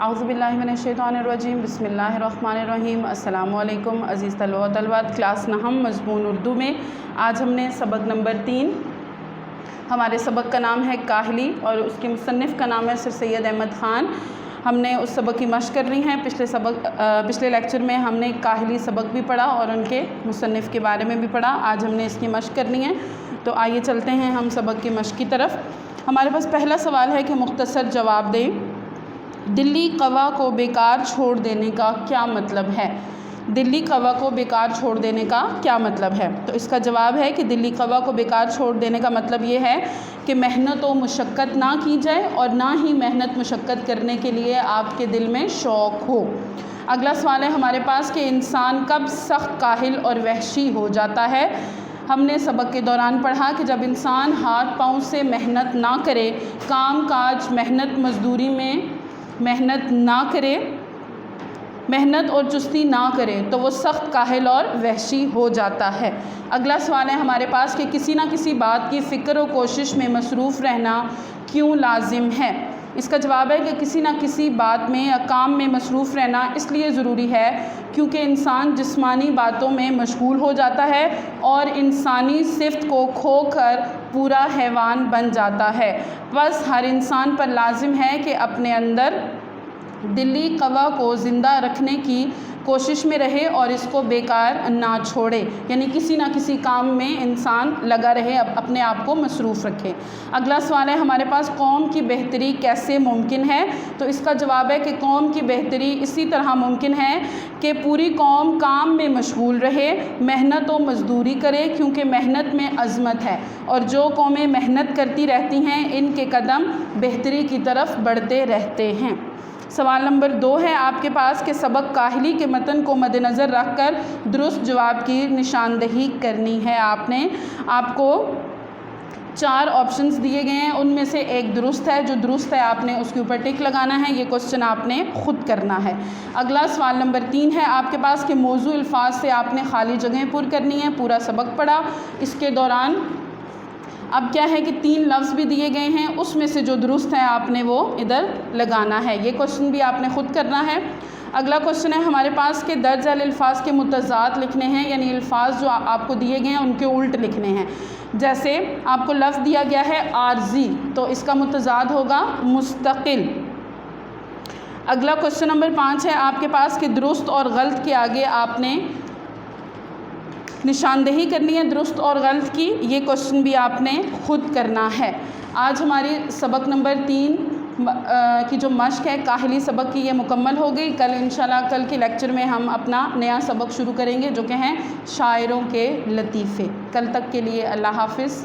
اعوذ باللہ من الشیطان الرجیم بسم اللہ الرحمن الرحیم۔ السلام علیکم عزیز طلبہ و طالبات، کلاس نہم مضمون اردو میں آج ہم نے سبق نمبر 3، ہمارے سبق کا نام ہے کاہلی اور اس کے مصنف کا نام ہے سر سید احمد خان۔ ہم نے اس سبق کی مشق کر لی ہیں۔ پچھلے لیکچر میں ہم نے کاہلی سبق بھی پڑھا اور ان کے مصنف کے بارے میں بھی پڑھا۔ آج ہم نے اس کی مشق کرنی ہے، تو آئیے چلتے ہیں ہم سبق کی مشق کی طرف۔ ہمارے پاس پہلا سوال ہے کہ مختصر جواب دیں۔ دلی قوا کو بیکار چھوڑ دینے کا کیا مطلب ہے؟ دلی قوا کو بیکار چھوڑ دینے کا کیا مطلب ہے؟ تو اس کا جواب ہے کہ دلی قوا کو بیکار چھوڑ دینے کا مطلب یہ ہے کہ محنت و مشقت نہ کی جائے اور نہ ہی محنت مشقت کرنے کے لیے آپ کے دل میں شوق ہو۔ اگلا سوال ہے ہمارے پاس کہ انسان کب سخت کاہل اور وحشی ہو جاتا ہے؟ ہم نے سبق کے دوران پڑھا کہ جب انسان ہاتھ پاؤں سے محنت نہ کرے، کام کاج محنت مزدوری میں محنت نہ کرے، محنت اور چستی نہ کرے تو وہ سخت کاہل اور وحشی ہو جاتا ہے۔ اگلا سوال ہے ہمارے پاس کہ کسی نہ کسی بات کی فکر و کوشش میں مصروف رہنا کیوں لازم ہے؟ اس کا جواب ہے کہ کسی نہ کسی بات میں یا کام میں مصروف رہنا اس لیے ضروری ہے کیونکہ انسان جسمانی باتوں میں مشغول ہو جاتا ہے اور انسانی صفت کو کھو کر پورا حیوان بن جاتا ہے۔ بس ہر انسان پر لازم ہے کہ اپنے اندر دلی قوا کو زندہ رکھنے کی کوشش میں رہے اور اس کو بیکار نہ چھوڑے، یعنی کسی نہ کسی کام میں انسان لگا رہے، اپنے آپ کو مصروف رکھے۔ اگلا سوال ہے ہمارے پاس قوم کی بہتری کیسے ممکن ہے؟ تو اس کا جواب ہے کہ قوم کی بہتری اسی طرح ممکن ہے کہ پوری قوم کام میں مشغول رہے، محنت و مزدوری کرے، کیونکہ محنت میں عظمت ہے اور جو قومیں محنت کرتی رہتی ہیں ان کے قدم بہتری کی طرف بڑھتے رہتے ہیں۔ سوال نمبر 2 ہے آپ کے پاس کہ سبق کاہلی کے متن کو مد نظر رکھ کر درست جواب کی نشاندہی کرنی ہے۔ آپ کو 4 آپشنز دیے گئے ہیں، ان میں سے ایک درست ہے، جو درست ہے آپ نے اس کے اوپر ٹک لگانا ہے۔ یہ کوسچن آپ نے خود کرنا ہے۔ اگلا سوال نمبر 3 ہے آپ کے پاس کہ موضوع الفاظ سے آپ نے خالی جگہیں پر کرنی ہے۔ پورا سبق پڑھا، اس کے دوران اب کیا ہے کہ 3 لفظ بھی دیے گئے ہیں، اس میں سے جو درست ہے آپ نے وہ ادھر لگانا ہے۔ یہ کوسچن بھی آپ نے خود کرنا ہے۔ اگلا کوسچن ہے ہمارے پاس کہ درج ذیل الفاظ کے متضاد لکھنے ہیں، یعنی الفاظ جو آپ کو دیے گئے ہیں ان کے الٹ لکھنے ہیں۔ جیسے آپ کو لفظ دیا گیا ہے عارضی، تو اس کا متضاد ہوگا مستقل۔ اگلا کوسچن نمبر 5 ہے آپ کے پاس کہ درست اور غلط کے آگے آپ نے نشاندہی کرنی ہے، درست اور غلط کی۔ یہ کوسچن بھی آپ نے خود کرنا ہے۔ آج ہماری سبق نمبر 3 کی جو مشق ہے کاہلی سبق کی، یہ مکمل ہو گئی۔ کل انشاءاللہ کل کے لیکچر میں ہم اپنا نیا سبق شروع کریں گے جو کہ ہیں شاعروں کے لطیفے۔ کل تک کے لیے اللہ حافظ۔